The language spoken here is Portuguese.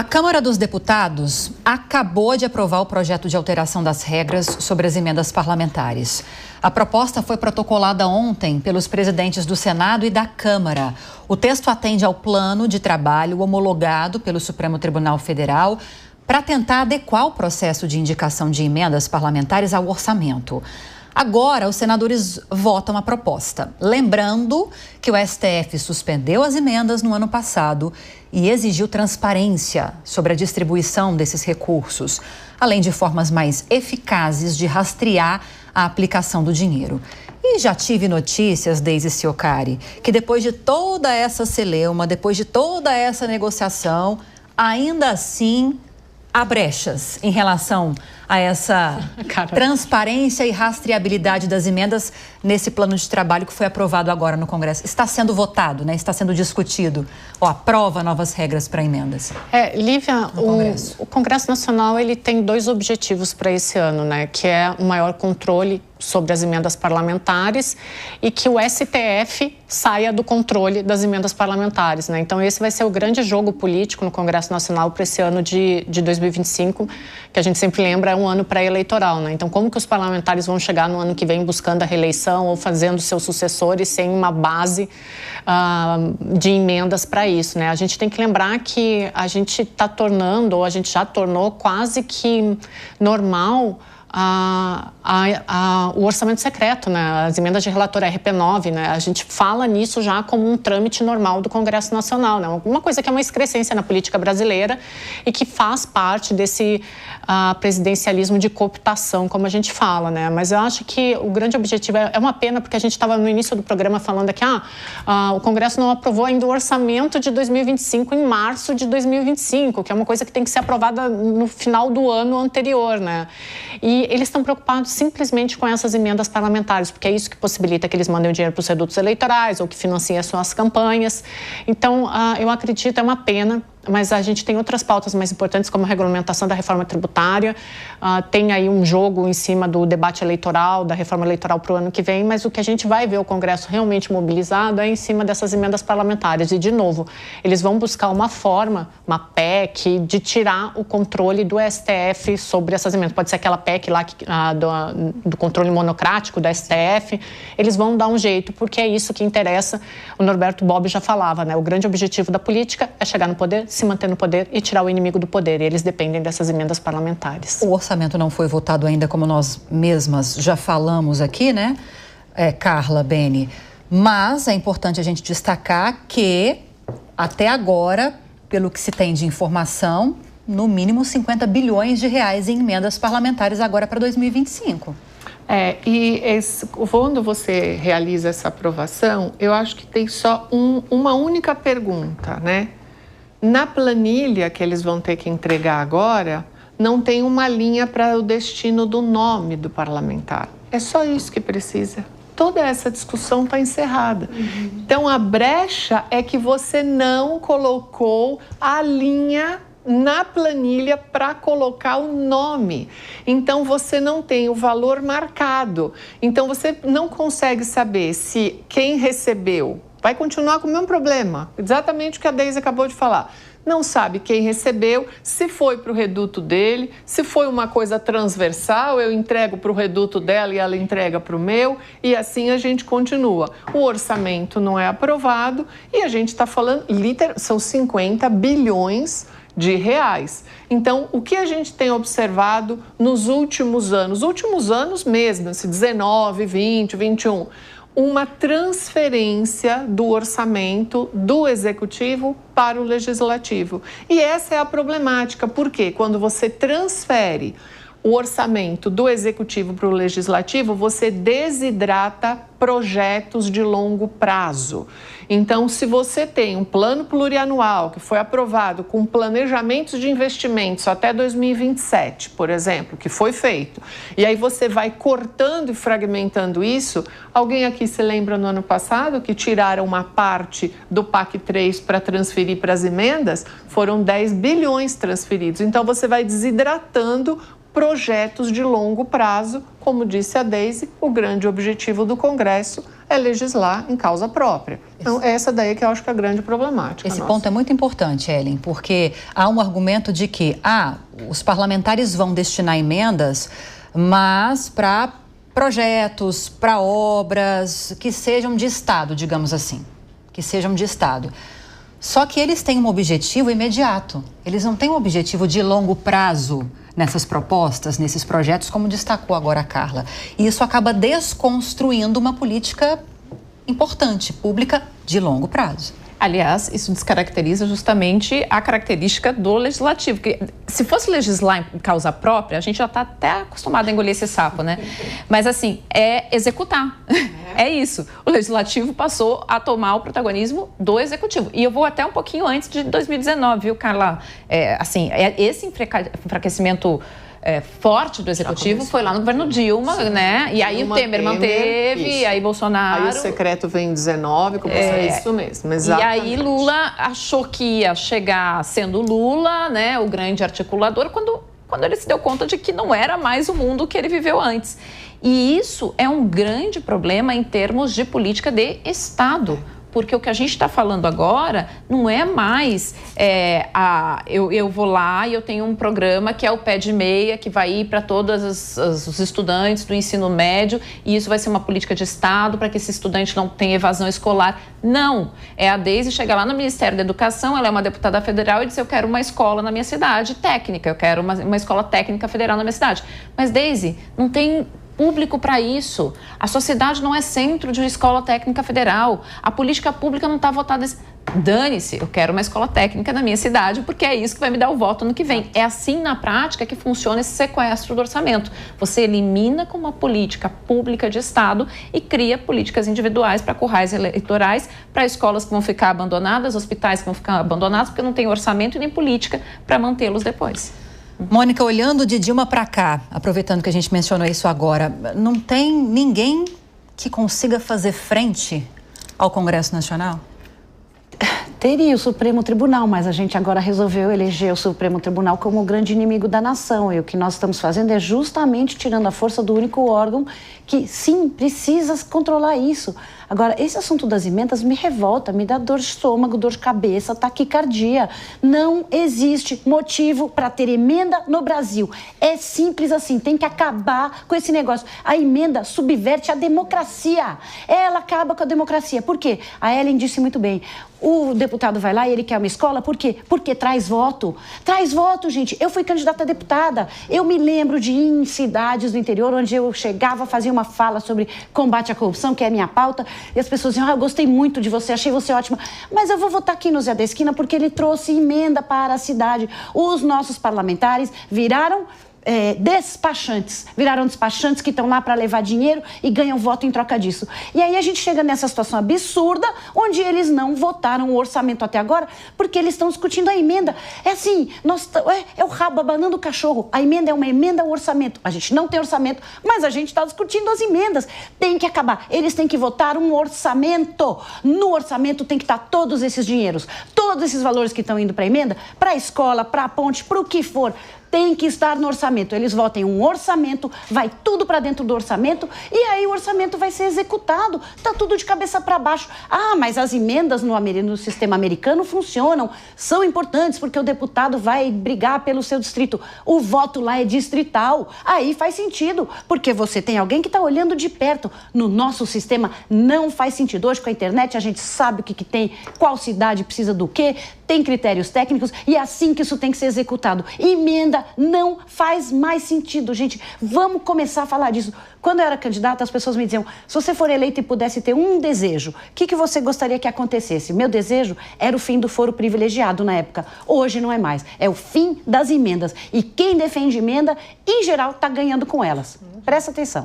A Câmara dos Deputados acabou de aprovar o projeto de alteração das regras sobre as emendas parlamentares. A proposta foi protocolada ontem pelos presidentes do Senado e da Câmara. O texto atende ao plano de trabalho homologado pelo Supremo Tribunal Federal para tentar adequar o processo de indicação de emendas parlamentares ao orçamento. Agora, os senadores votam a proposta. Lembrando que o STF suspendeu as emendas no ano passado e exigiu transparência sobre a distribuição desses recursos, além de formas mais eficazes de rastrear a aplicação do dinheiro. E já tive notícias, Deise Ciocari, que depois de toda essa celeuma, depois de toda essa negociação, ainda assim há brechas em relação a essa transparência e rastreabilidade das emendas nesse plano de trabalho que foi aprovado agora no Congresso. Está sendo votado, né? Está sendo discutido. Aprova novas regras para emendas. Lívia, o Congresso Nacional ele tem dois objetivos para esse ano, né? Que é o maior controle sobre as emendas parlamentares e que o STF saia do controle das emendas parlamentares, né? Então esse vai ser o grande jogo político no Congresso Nacional para esse ano de 2025, que a gente sempre lembra é um ano pré-eleitoral, né? Então como que os parlamentares vão chegar no ano que vem buscando a reeleição ou fazendo seus sucessores sem uma base de emendas para isso, né? A gente tem que lembrar que a gente está tornando, ou a gente já tornou quase que normal o orçamento secreto, né? As emendas de relator RP9, né? A gente fala nisso já como um trâmite normal do Congresso Nacional, né? Uma coisa que é uma excrescência na política brasileira e que faz parte desse presidencialismo de cooptação, como a gente fala, né? Mas eu acho que o grande objetivo é uma pena, porque a gente estava no início do programa falando aqui, o Congresso não aprovou ainda o orçamento de 2025 em março de 2025, que é uma coisa que tem que ser aprovada no final do ano anterior, né? E eles estão preocupados simplesmente com essas emendas parlamentares, porque é isso que possibilita que eles mandem o dinheiro para os redutos eleitorais ou que financiem as suas campanhas. Então, eu acredito, é uma pena, mas a gente tem outras pautas mais importantes, como a regulamentação da reforma tributária, tem aí um jogo em cima do debate eleitoral, da reforma eleitoral para o ano que vem, mas o que a gente vai ver o Congresso realmente mobilizado é em cima dessas emendas parlamentares. E, de novo, eles vão buscar uma forma, uma PEC, de tirar o controle do STF sobre essas emendas. Pode ser aquela PEC lá do controle monocrático da STF. Eles vão dar um jeito, porque é isso que interessa. O Norberto Bobbio já falava, né? O grande objetivo da política é chegar no poder, se manter no poder e tirar o inimigo do poder. E eles dependem dessas emendas parlamentares. O orçamento não foi votado ainda, como nós mesmas já falamos aqui, né, Carla, Beni? Mas é importante a gente destacar que, até agora, pelo que se tem de informação, no mínimo 50 bilhões de reais em emendas parlamentares agora para 2025. Quando você realiza essa aprovação, eu acho que tem só uma única pergunta, né? Na planilha que eles vão ter que entregar agora, não tem uma linha para o destino do nome do parlamentar. É só isso que precisa. Toda essa discussão está encerrada. Então, a brecha é que você não colocou a linha na planilha para colocar o nome. Então, você não tem o valor marcado. Então, você não consegue saber se quem recebeu vai continuar com o mesmo problema, exatamente o que a Deise acabou de falar. Não sabe quem recebeu, se foi para o reduto dele, se foi uma coisa transversal, eu entrego para o reduto dela e ela entrega para o meu, e assim a gente continua. O orçamento não é aprovado e a gente está falando, são 50 bilhões de reais. Então, o que a gente tem observado nos últimos anos mesmo, 19, 20, 21, uma transferência do orçamento do executivo para o legislativo. E essa é a problemática, porque quando você transfere o orçamento do executivo para o legislativo, você desidrata projetos de longo prazo. Então, se você tem um plano plurianual que foi aprovado com planejamentos de investimentos até 2027, por exemplo, que foi feito, e aí você vai cortando e fragmentando isso, alguém aqui se lembra no ano passado que tiraram uma parte do PAC 3 para transferir para as emendas? Foram 10 bilhões transferidos. Então, você vai desidratando projetos de longo prazo. Como disse a Deise, o grande objetivo do Congresso é legislar em causa própria. Então, essa daí que eu acho que é a grande problemática. Esse ponto é muito importante, Ellen, porque há um argumento de que os parlamentares vão destinar emendas, mas para projetos, para obras que sejam de Estado, digamos assim, que sejam de Estado. Só que eles têm um objetivo imediato, eles não têm um objetivo de longo prazo nessas propostas, nesses projetos, como destacou agora a Carla. E isso acaba desconstruindo uma política importante, pública, de longo prazo. Aliás, isso descaracteriza justamente a característica do legislativo, porque se fosse legislar em causa própria, a gente já está até acostumado a engolir esse sapo, né? Mas assim, é executar, é isso. O legislativo passou a tomar o protagonismo do executivo. E eu vou até um pouquinho antes de 2019, viu, Carla? Esse enfraquecimento forte do executivo foi lá no governo Dilma, sim, né? E aí o Temer manteve, isso. Aí Bolsonaro... Aí o secreto vem em 19, começou isso mesmo, exatamente. E aí Lula achou que ia chegar sendo Lula, né? O grande articulador, quando ele se deu conta de que não era mais o mundo que ele viveu antes. E isso é um grande problema em termos de política de Estado. Porque o que a gente está falando agora não é mais eu vou lá e eu tenho um programa que é o Pé de Meia, que vai ir para todos os estudantes do ensino médio, e isso vai ser uma política de Estado para que esse estudante não tenha evasão escolar. Não, é a Deise chegar lá no Ministério da Educação, ela é uma deputada federal, e dizer: eu quero uma escola na minha cidade técnica, eu quero uma escola técnica federal na minha cidade. Mas, Deise, não tem público para isso. A sociedade não é centro de uma escola técnica federal. A política pública não está votada... Dane-se, eu quero uma escola técnica na minha cidade, porque é isso que vai me dar o voto no que vem. É assim, na prática, que funciona esse sequestro do orçamento. Você elimina com uma política pública de Estado e cria políticas individuais para currais eleitorais, para escolas que vão ficar abandonadas, hospitais que vão ficar abandonados, porque não tem orçamento e nem política para mantê-los depois. Mônica, olhando de Dilma para cá, aproveitando que a gente mencionou isso agora, não tem ninguém que consiga fazer frente ao Congresso Nacional? Teria o Supremo Tribunal, mas a gente agora resolveu eleger o Supremo Tribunal como o grande inimigo da nação. E o que nós estamos fazendo é justamente tirando a força do único órgão que, sim, precisa controlar isso. Agora, esse assunto das emendas me revolta, me dá dor de estômago, dor de cabeça, taquicardia. Não existe motivo para ter emenda no Brasil. É simples assim, tem que acabar com esse negócio. A emenda subverte a democracia. Ela acaba com a democracia. Por quê? A Ellen disse muito bem. O deputado vai lá e ele quer uma escola, por quê? Porque traz voto. Traz voto, gente. Eu fui candidata a deputada. Eu me lembro de ir em cidades do interior onde eu chegava, fazia uma fala sobre combate à corrupção, que é a minha pauta, e as pessoas diziam: eu gostei muito de você, achei você ótima, mas eu vou votar aqui no Zé da Esquina porque ele trouxe emenda para a cidade. Os nossos parlamentares viraram despachantes que estão lá para levar dinheiro e ganham voto em troca disso. E aí a gente chega nessa situação absurda, onde eles não votaram o orçamento até agora, porque eles estão discutindo a emenda. É assim, é o rabo abanando o cachorro. A emenda é uma emenda ao orçamento. A gente não tem orçamento, mas a gente está discutindo as emendas. Tem que acabar. Eles têm que votar um orçamento. No orçamento tem que estar todos esses dinheiros, todos esses valores que estão indo para a emenda, para a escola, para a ponte, para o que for. Tem que estar no orçamento. Eles votem um orçamento, vai tudo para dentro do orçamento e aí o orçamento vai ser executado. Está tudo de cabeça para baixo. Ah, mas as emendas no sistema americano funcionam, são importantes porque o deputado vai brigar pelo seu distrito. O voto lá é distrital. Aí faz sentido, porque você tem alguém que está olhando de perto. No nosso sistema não faz sentido. Hoje com a internet a gente sabe o que tem, qual cidade precisa do quê, tem critérios técnicos e é assim que isso tem que ser executado. Emenda não faz mais sentido, gente. Vamos começar a falar disso. Quando eu era candidata, as pessoas me diziam: se você for eleita e pudesse ter um desejo, o que você gostaria que acontecesse? Meu desejo era o fim do foro privilegiado na época. Hoje não é mais. É o fim das emendas. E quem defende emenda, em geral, está ganhando com elas. Presta atenção.